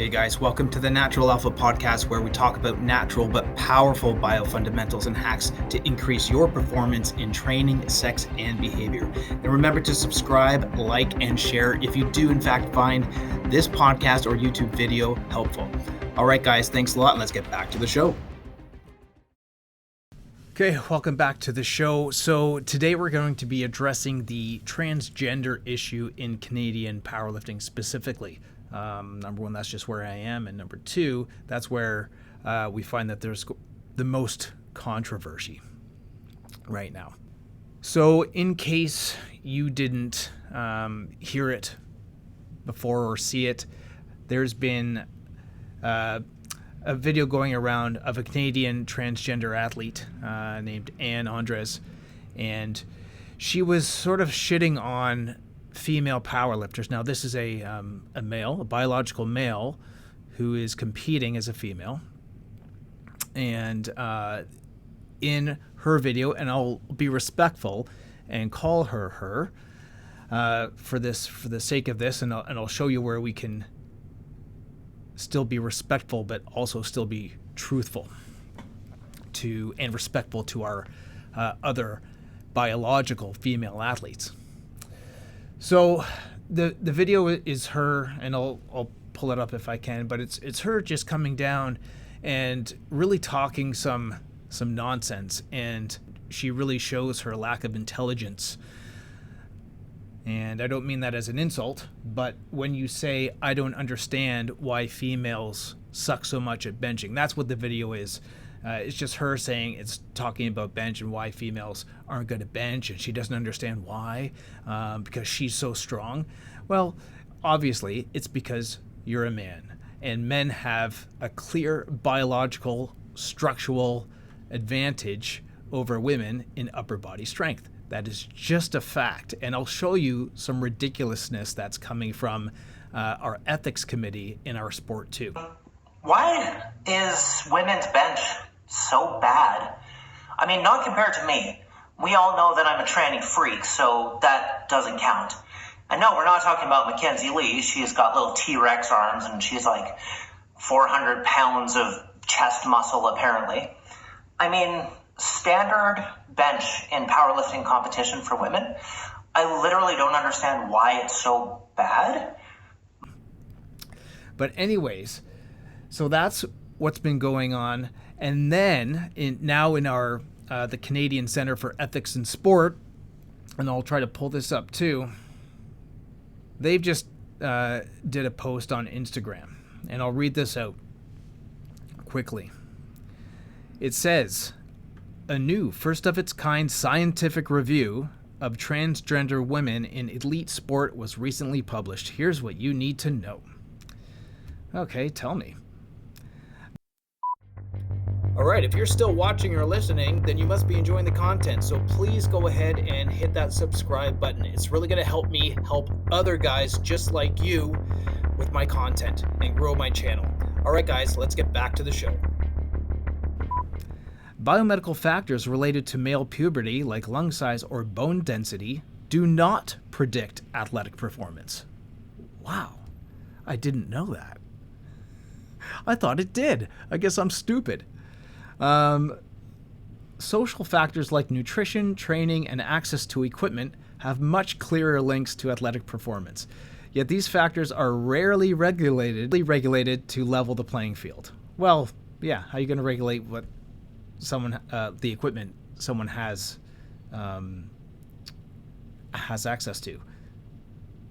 Hey guys, welcome to the Natural Alpha podcast, where we talk about natural but powerful biofundamentals and hacks to increase your performance in training, sex, and behavior. And remember to subscribe, like, and share if you do in fact find this podcast or YouTube video helpful. All right, guys, thanks a lot. Let's get back to the show. Okay, welcome back to the show. So today we're going to be addressing the transgender issue in Canadian powerlifting specifically. Number one, that's just where I am. And number two, that's where we find that there's the most controversy right now. So in case you didn't hear it before or see it, there's been a video going around of a Canadian transgender athlete named Anne Andres, and she was sort of shitting on female powerlifters. Now, this is a male, a biological male, who is competing as a female. And in her video, and I'll be respectful and call her for the sake of this, and I'll show you where we can still be respectful, but also still be truthful and respectful to our other biological female athletes. So the video is her, and I'll pull it up if I can, but it's her just coming down and really talking some nonsense, and she really shows her lack of intelligence. And I don't mean that as an insult, but when you say, I don't understand why females suck so much at benching, that's what the video is. It's just her saying, it's talking about bench and why females aren't good at bench, and she doesn't understand why, because she's so strong. Well, obviously, it's because you're a man, and men have a clear biological, structural advantage over women in upper body strength. That is just a fact, and I'll show you some ridiculousness that's coming from our ethics committee in our sport too. Why is women's bench so bad? I mean, not compared to me. We all know that I'm a tranny freak, so that doesn't count. And no, we're not talking about Mackenzie Lee. She's got little T-Rex arms, and she's like 400 pounds of chest muscle, apparently. I mean, standard bench in powerlifting competition for women, I literally don't understand why it's so bad. But anyways, so that's what's been going on. And then in our the Canadian Centre for Ethics in Sport, and I'll try to pull this up too, they've just did a post on Instagram, and I'll read this out quickly. It says, a new first-of-its-kind scientific review of transgender women in elite sport was recently published. Here's what you need to know. Okay, tell me. All right, if you're still watching or listening, then you must be enjoying the content. So please go ahead and hit that subscribe button. It's really going to help me help other guys just like you with my content and grow my channel. All right, guys, let's get back to the show. Biomedical factors related to male puberty, like lung size or bone density, do not predict athletic performance. Wow, I didn't know that. I thought it did. I guess I'm stupid. Social factors like nutrition, training, and access to equipment have much clearer links to athletic performance. Yet these factors are rarely regulated to level the playing field. Well, yeah, how are you going to regulate what the equipment someone has access to,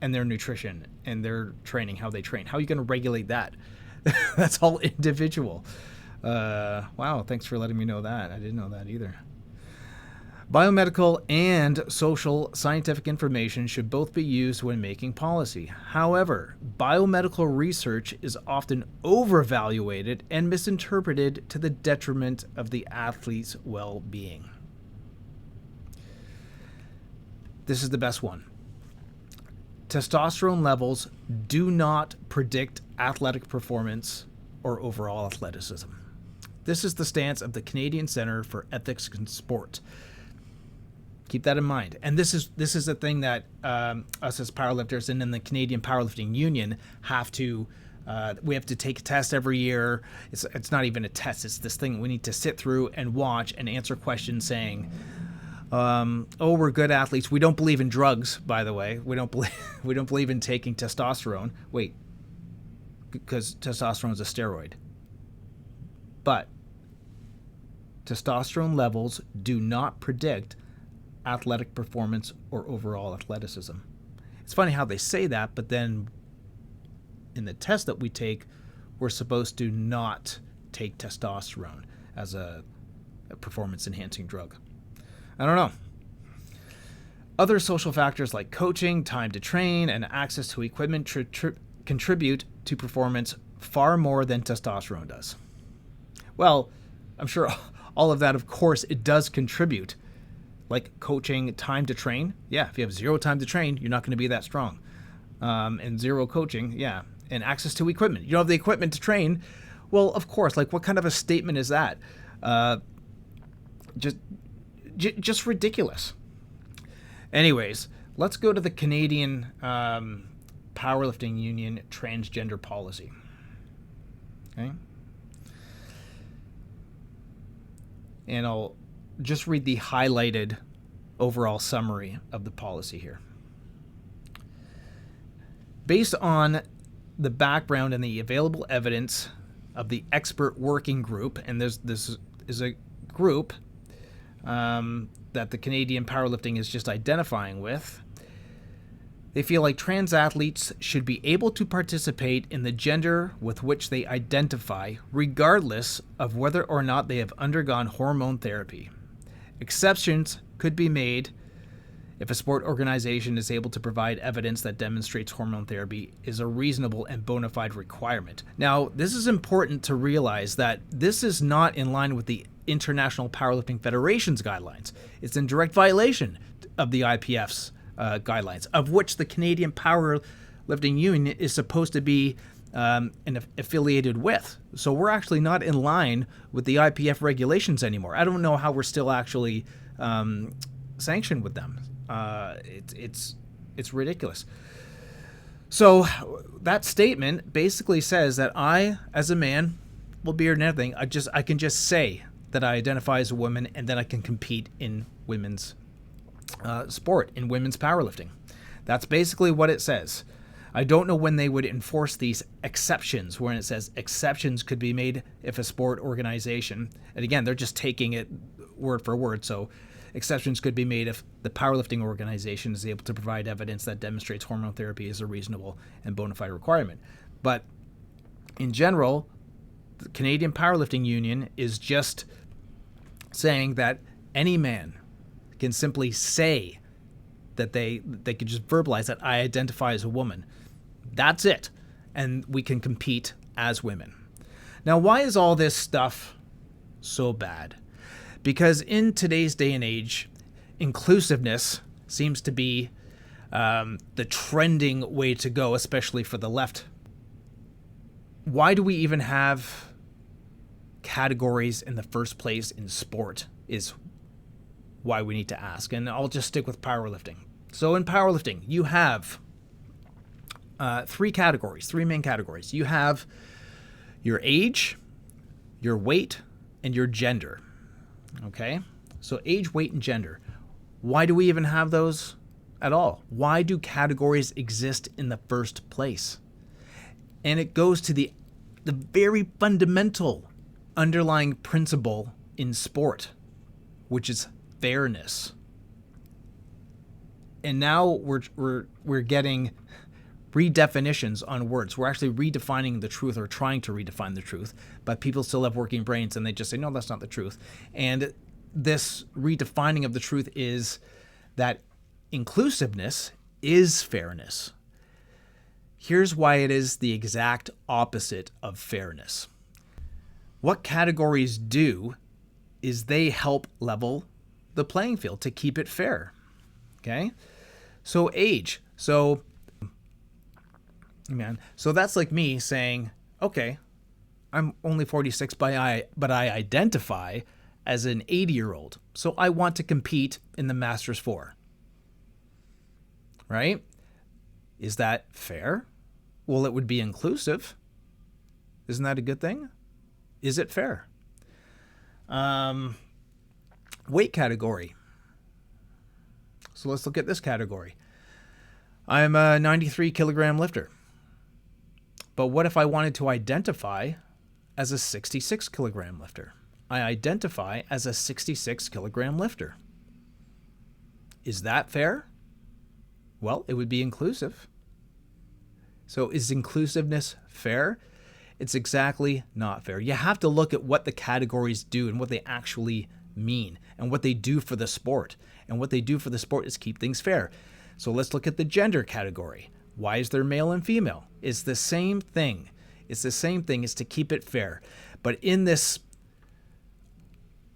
and their nutrition and their training, how they train? How are you going to regulate that? That's all individual. Wow, thanks for letting me know that. I didn't know that either. Biomedical and social scientific information should both be used when making policy. However, biomedical research is often overvaluated and misinterpreted to the detriment of the athlete's well-being. This is the best one. Testosterone levels do not predict athletic performance or overall athleticism. This is the stance of the Canadian Centre for Ethics in Sport. Keep that in mind. And this is a thing that us as powerlifters and then the Canadian Powerlifting Union have to We have to take a test every year. It's not even a test. It's this thing we need to sit through and watch and answer questions saying, we're good athletes. We don't believe in drugs, by the way. We don't believe in taking testosterone. Wait, because testosterone is a steroid. But testosterone levels do not predict athletic performance or overall athleticism. It's funny how they say that, but then in the test that we take, we're supposed to not take testosterone as a performance-enhancing drug. I don't know. Other social factors like coaching, time to train, and access to equipment contribute to performance far more than testosterone does. Well, I'm sure all of that, of course, it does contribute. Like coaching, time to train. Yeah, if you have zero time to train, you're not going to be that strong. And zero coaching, yeah. And access to equipment. You don't have the equipment to train. Well, of course, like what kind of a statement is that? Just ridiculous. Anyways, let's go to the Canadian Powerlifting Union transgender policy. Okay. And I'll just read the highlighted overall summary of the policy here. Based on the background and the available evidence of the expert working group, and this is a group that the Canadian Powerlifting is just identifying with, they feel like trans athletes should be able to participate in the gender with which they identify, regardless of whether or not they have undergone hormone therapy. Exceptions could be made if a sport organization is able to provide evidence that demonstrates hormone therapy is a reasonable and bona fide requirement. Now, this is important to realize that this is not in line with the International Powerlifting Federation's guidelines. It's in direct violation of the IPF's guidelines, of which the Canadian Powerlifting Union is supposed to be affiliated with. So we're actually not in line with the IPF regulations anymore. I don't know how we're still actually sanctioned with them. It's ridiculous. So that statement basically says that I, as a man, well, beard and everything, I can just say that I identify as a woman, and then I can compete in women's sport, in women's powerlifting. That's basically what it says. I don't know when they would enforce these exceptions, when it says exceptions could be made if a sport organization, and again, they're just taking it word for word, so exceptions could be made if the powerlifting organization is able to provide evidence that demonstrates hormone therapy is a reasonable and bona fide requirement. But in general, the Canadian Powerlifting Union is just saying that any man can simply say that they can just verbalize that I identify as a woman. That's it. And we can compete as women. Now, why is all this stuff so bad? Because in today's day and age, inclusiveness seems to be the trending way to go, especially for the left. Why do we even have categories in the first place in sport is why we need to ask. And I'll just stick with powerlifting. So in powerlifting, you have three main categories. You have your age, your weight, and your gender. Okay? So age, weight, and gender. Why do we even have those at all? Why do categories exist in the first place? And it goes to the very fundamental underlying principle in sport, which is fairness. And now we're getting redefinitions on words. We're actually redefining the truth, or trying to redefine the truth, but people still have working brains and they just say, no, that's not the truth. And this redefining of the truth is that inclusiveness is fairness. Here's why it is the exact opposite of fairness. What categories do is they help level the playing field to keep it fair. Okay? So age. So that's like me saying, okay, I'm only 46, but I identify as an 80-year-old. So I want to compete in the Masters 4. Right? Is that fair? Well, it would be inclusive. Isn't that a good thing? Is it fair? Weight category. So let's look at this category. I'm a 93 kilogram lifter. But what if I wanted to identify as a 66 kilogram lifter? I identify as a 66 kilogram lifter. Is that fair? Well, it would be inclusive. So is inclusiveness fair? It's exactly not fair. You have to look at what the categories do and what they actually mean and what they do for the sport. And what they do for the sport is keep things fair. So let's look at the gender category. Why is there male and female? It's the same thing. It's the same thing. It's to keep it fair. But in this,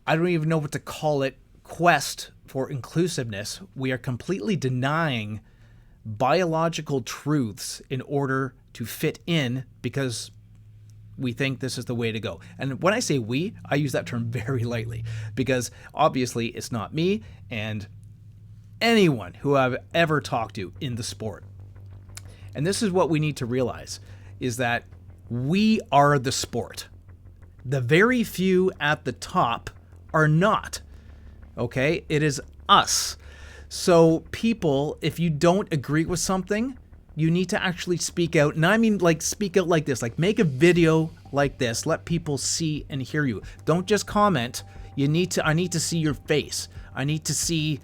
I don't even know what to call it, quest for inclusiveness, we are completely denying biological truths in order to fit in because we think this is the way to go. And when I say we, I use that term very lightly because obviously it's not me and anyone who I've ever talked to in the sport. And this is what we need to realize is that we are the sport. The very few at the top are not. Okay? It is us. So people, if you don't agree with something, you need to actually speak out. And I mean like speak out like this, like make a video like this. Let people see and hear you. Don't just comment. I need to see your face. I need to see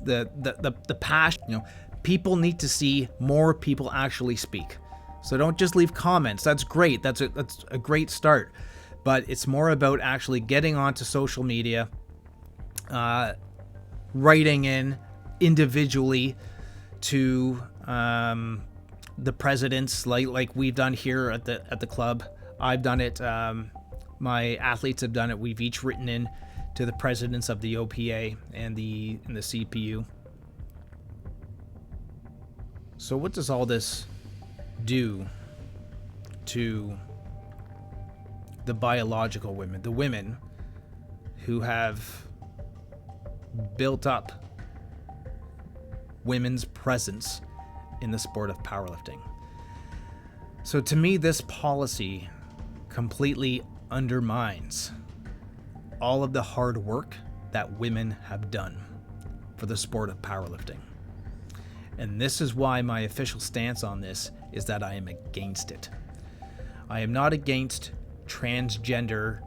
the passion. You know, people need to see more people actually speak. So don't just leave comments. That's great. That's a great start. But it's more about actually getting onto social media, writing in individually to the presidents, like we've done here at the club. I've done it. My athletes have done it. We've each written in to the presidents of the OPA and the CPU. So what does all this do to the biological women, the women who have built up women's presence in the sport of powerlifting? So to me, this policy completely undermines all of the hard work that women have done for the sport of powerlifting. And this is why my official stance on this is that I am against it. I am not against transgender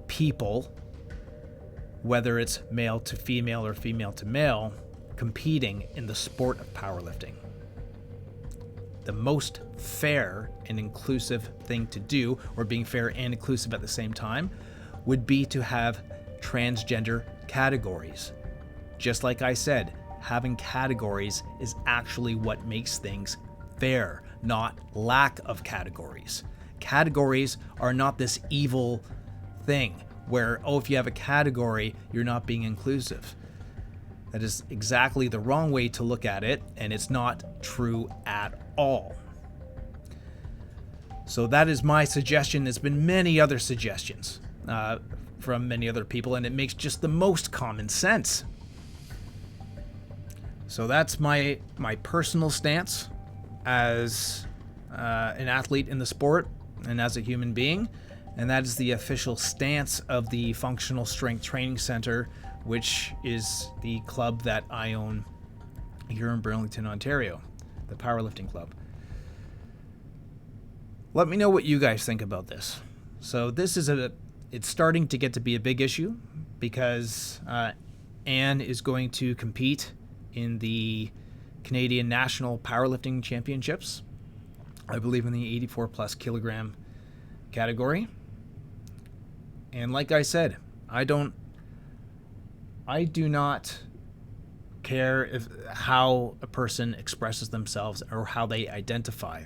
people, whether it's male to female or female to male, competing in the sport of powerlifting. The most fair and inclusive thing to do, or being fair and inclusive at the same time, would be to have transgender categories. Just like I said, having categories is actually what makes things fair, not lack of categories. Categories are not this evil thing where, oh, if you have a category, you're not being inclusive. That is exactly the wrong way to look at it, and it's not true at all. So that is my suggestion. There's been many other suggestions from many other people, and it makes just the most common sense. So that's my personal stance as an athlete in the sport and as a human being, and that is the official stance of the Functional Strength Training Center, which is the club that I own here in Burlington, Ontario, the Powerlifting Club. Let me know what you guys think about this. So this is it's starting to get to be a big issue because Anne is going to compete in the Canadian National Powerlifting Championships, I believe in the 84 plus kilogram category. And like I said, I do not care how a person expresses themselves or how they identify.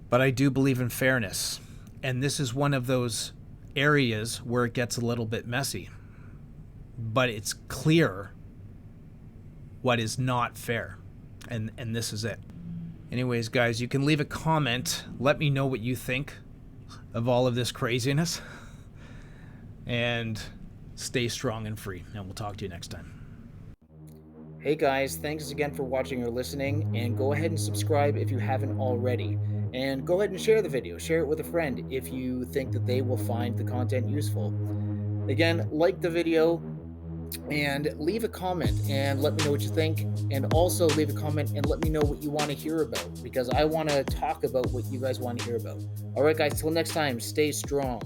But I do believe in fairness. And this is one of those areas where it gets a little bit messy. But it's clear what is not fair. And this is it. Anyways, guys, you can leave a comment. Let me know what you think of all of this craziness. And stay strong and free. And we'll talk to you next time. Hey guys, thanks again for watching or listening. And go ahead and subscribe if you haven't already. And go ahead and share the video. Share it with a friend if you think that they will find the content useful. Again, like the video and leave a comment and let me know what you think. And also leave a comment and let me know what you want to hear about, because I want to talk about what you guys want to hear about. All right, guys, till next time, stay strong.